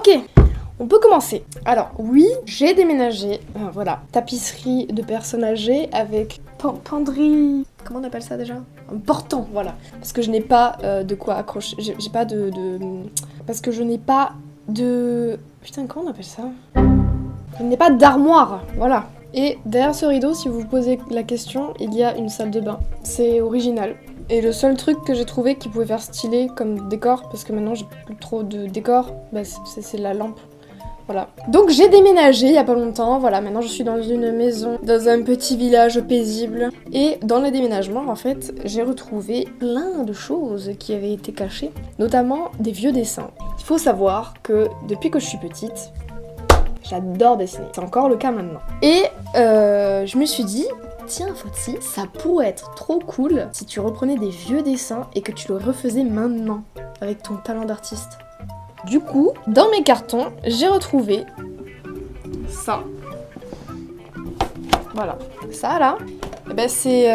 Ok, on peut commencer. Alors oui, j'ai déménagé, voilà, tapisserie de personnes âgées avec penderie... Comment on appelle ça déjà? Un portant, voilà. Parce que je n'ai pas de quoi accrocher, j'ai pas de... Parce que je n'ai pas de... Putain, comment on appelle ça? Je n'ai pas d'armoire, voilà. Et derrière ce rideau, si vous vous posez la question, il y a une salle de bain. C'est original. Et le seul truc que j'ai trouvé qui pouvait faire stylé comme décor, parce que maintenant j'ai plus trop de décor, bah c'est la lampe. Voilà. Donc j'ai déménagé il y a pas longtemps, voilà, maintenant je suis dans une maison, dans un petit village paisible. Et dans le déménagement, en fait, j'ai retrouvé plein de choses qui avaient été cachées, notamment des vieux dessins. Il faut savoir que depuis que je suis petite, j'adore dessiner. C'est encore le cas maintenant. Et je me suis dit, tiens Fotsi, ça pourrait être trop cool si tu reprenais des vieux dessins et que tu le refaisais maintenant, avec ton talent d'artiste. Du coup, dans mes cartons, j'ai retrouvé ça. Voilà. Ça là, eh ben c'est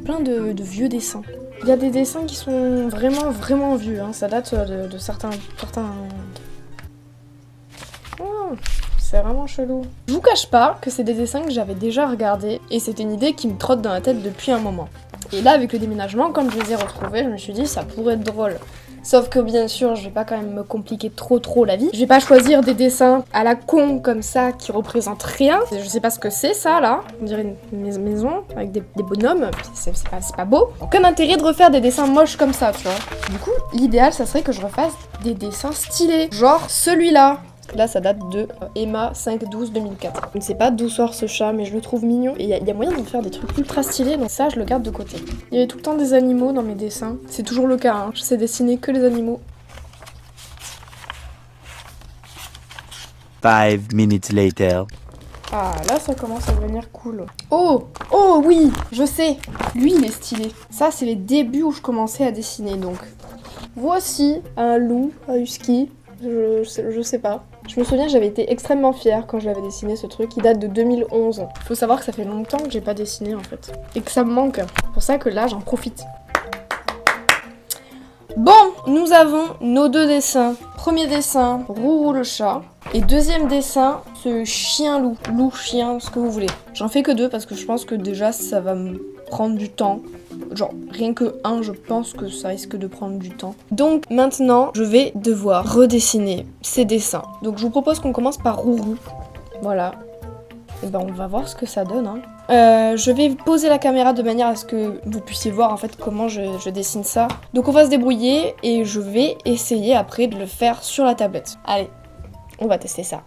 plein de vieux dessins. Il y a des dessins qui sont vraiment vieux, hein. Ça date de certains... Oh, c'est vraiment chelou. Je vous cache pas que c'est des dessins que j'avais déjà regardés et c'était une idée qui me trotte dans la tête depuis un moment. Et là, avec le déménagement, comme je les ai retrouvés, je me suis dit ça pourrait être drôle. Sauf que bien sûr, je vais pas quand même me compliquer trop la vie. Je vais pas choisir des dessins à la con comme ça qui représentent rien. Je sais pas ce que c'est ça là. On dirait une maison avec des bonhommes. C'est pas beau. Aucun intérêt de refaire des dessins moches comme ça, tu vois. Du coup, l'idéal, ça serait que je refasse des dessins stylés. Genre celui-là. Là, ça date de Emma 5/12/2004. Je ne sais pas d'où sort ce chat, mais je le trouve mignon. Et il y a moyen de faire des trucs ultra stylés, donc ça, je le garde de côté. Il y avait tout le temps des animaux dans mes dessins. C'est toujours le cas, hein. Je sais dessiner que les animaux. 5 minutes later. Ah, là, ça commence à devenir cool. Oh oui, je sais. Lui, il est stylé. Ça, c'est les débuts où je commençais à dessiner, donc. Voici un loup, un husky. Je sais pas. Je me souviens, j'avais été extrêmement fière quand je l'avais dessiné ce truc. Il date de 2011. Faut savoir que ça fait longtemps que j'ai pas dessiné en fait. Et que ça me manque. C'est pour ça que là, j'en profite. Bon, nous avons nos deux dessins. Premier dessin, Rourou le chat. Et deuxième dessin, ce chien-loup. Loup-chien, ce que vous voulez. J'en fais que deux parce que je pense que déjà, ça va me prendre du temps. Genre, rien que un, je pense que ça risque de prendre du temps. Donc maintenant, je vais devoir redessiner ces dessins. Donc je vous propose qu'on commence par Rourou. Voilà. Et ben on va voir ce que ça donne, hein. Je vais poser la caméra de manière à ce que vous puissiez voir en fait comment je dessine ça. Donc on va se débrouiller et je vais essayer après de le faire sur la tablette. Allez, on va tester ça.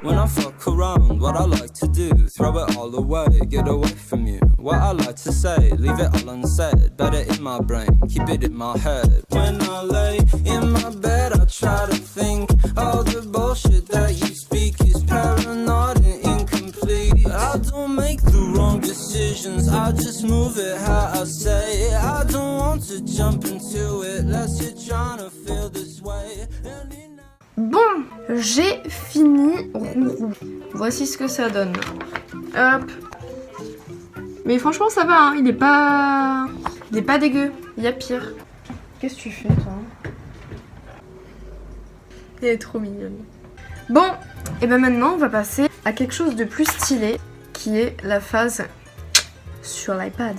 When I fuck around, what I like to do, throw it all away, get away from you. What I like to say, leave it all unsaid, better in my brain, keep it in my head. When I lay in my bed, I try to think all the bullshit that you speak is paranoid and incomplete. I don't make the wrong decisions, I just move it how I say. I don't want to jump into it, unless you're trying to feel this way. Bon, j'ai fini Rourou. Voici ce que ça donne. Hop. Mais franchement, ça va, hein. Il est pas dégueu. Il y a pire. Qu'est-ce que tu fais, toi? Elle est trop mignonne. Bon, et ben maintenant, on va passer à quelque chose de plus stylé, qui est la phase sur l'iPad.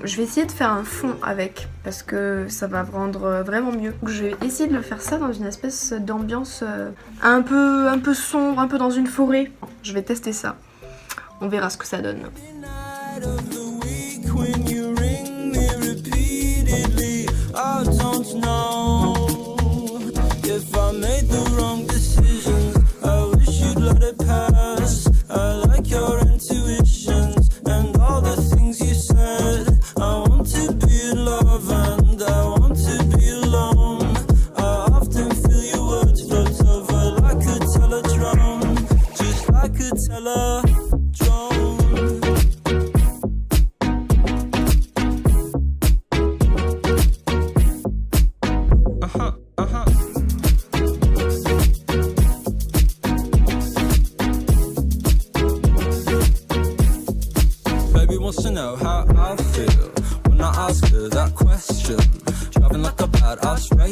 Je vais essayer de faire un fond avec parce que ça va rendre vraiment mieux. Je vais essayer de le faire ça dans une espèce d'ambiance un peu sombre, un peu dans une forêt. Je vais tester ça. On verra ce que ça donne.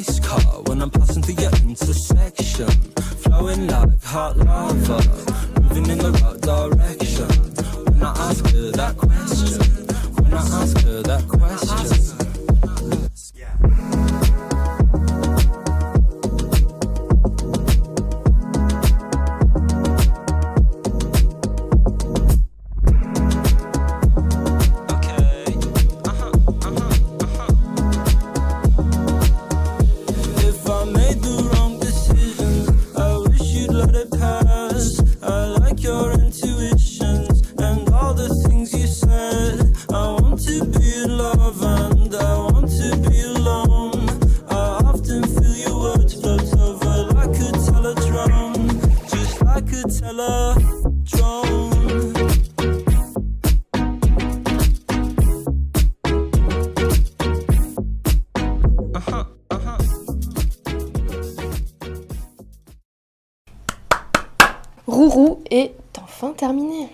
race car when I'm passing through your intersection. Flowing like hot lava, moving in the right direction. When I ask her that question, when I ask her that question. Rourou est enfin terminé.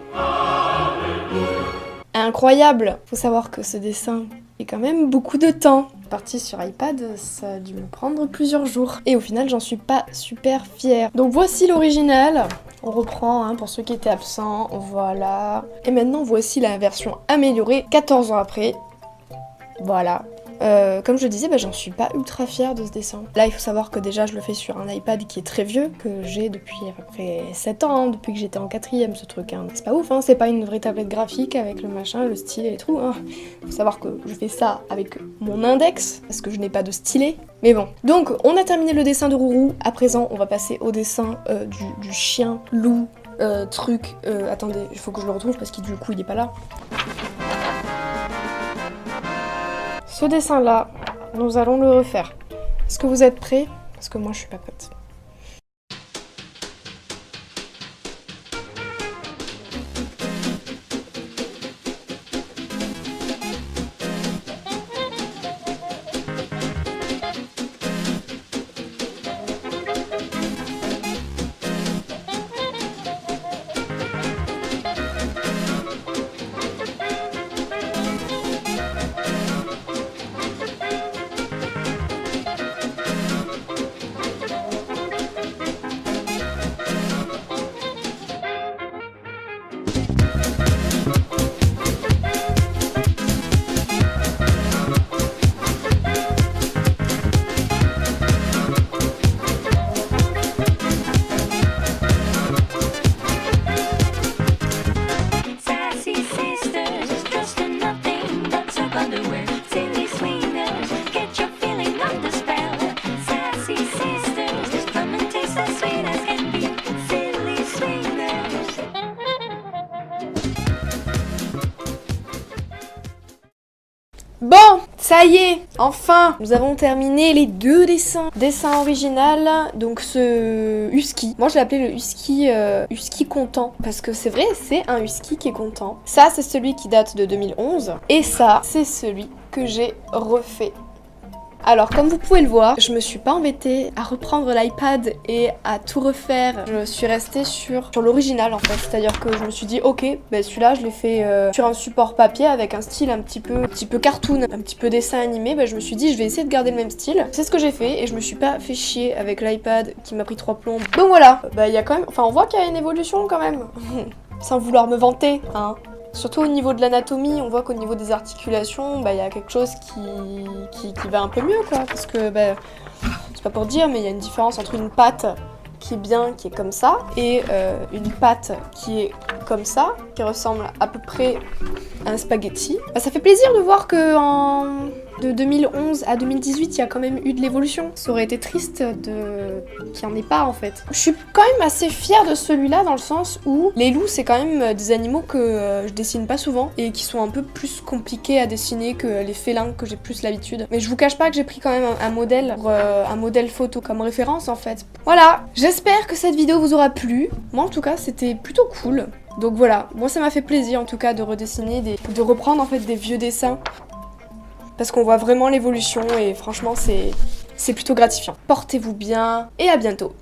Incroyable! Faut savoir que ce dessin est quand même beaucoup de temps. Parti sur iPad, ça a dû me prendre plusieurs jours. Et au final, j'en suis pas super fière. Donc voici l'original. On reprend hein, pour ceux qui étaient absents. Voilà. Et maintenant, voici la version améliorée 14 ans après. Voilà. Comme je disais, j'en suis pas ultra fière de ce dessin. Là, il faut savoir que déjà, je le fais sur un iPad qui est très vieux, que j'ai depuis à peu près 7 ans, hein, depuis que j'étais en 4ème, ce truc. Hein. C'est pas ouf, hein, c'est pas une vraie tablette graphique avec le machin, le stylet et tout. Hein. Faut savoir que je fais ça avec mon index, parce que je n'ai pas de stylet. Mais bon. Donc, on a terminé le dessin de Rourou. À présent, on va passer au dessin du chien, loup, truc. Attendez, il faut que je le retrouve parce que du coup, il est pas là. Ce dessin-là, nous allons le refaire. Est-ce que vous êtes prêts? Parce que moi, je suis pas prête. Bon, ça y est, enfin, nous avons terminé les deux dessins. Dessin original, donc ce husky. Moi, je l'ai appelé le husky, husky content, parce que c'est vrai, c'est un husky qui est content. Ça, c'est celui qui date de 2011, et ça, c'est celui que j'ai refait. Alors, comme vous pouvez le voir, je me suis pas embêtée à reprendre l'iPad et à tout refaire. Je suis restée sur l'original en fait. C'est-à-dire que je me suis dit, ok, celui-là, je l'ai fait sur un support papier avec un style un petit peu cartoon, un petit peu dessin animé. Je me suis dit, je vais essayer de garder le même style. C'est ce que j'ai fait et je me suis pas fait chier avec l'iPad qui m'a pris 3 plombs. Donc voilà, il y a quand même, enfin on voit qu'il y a une évolution quand même. Sans vouloir me vanter, hein. Surtout au niveau de l'anatomie, on voit qu'au niveau des articulations, il y a quelque chose qui va un peu mieux, quoi. Parce que, c'est pas pour dire, mais il y a une différence entre une patte qui est bien, qui est comme ça, et une patte qui est comme ça, qui ressemble à peu près à un spaghetti. Ça fait plaisir de voir que de 2011 à 2018, il y a quand même eu de l'évolution. Ça aurait été triste qu'il n'y en ait pas en fait. Je suis quand même assez fière de celui-là dans le sens où les loups, c'est quand même des animaux que je dessine pas souvent et qui sont un peu plus compliqués à dessiner que les félins que j'ai plus l'habitude. Mais je vous cache pas que j'ai pris quand même un modèle photo comme référence en fait. Voilà, j'espère que cette vidéo vous aura plu. Moi en tout cas, c'était plutôt cool. Donc voilà, moi ça m'a fait plaisir en tout cas de redessiner, de reprendre en fait des vieux dessins. Parce qu'on voit vraiment l'évolution et franchement c'est plutôt gratifiant. Portez-vous bien et à bientôt.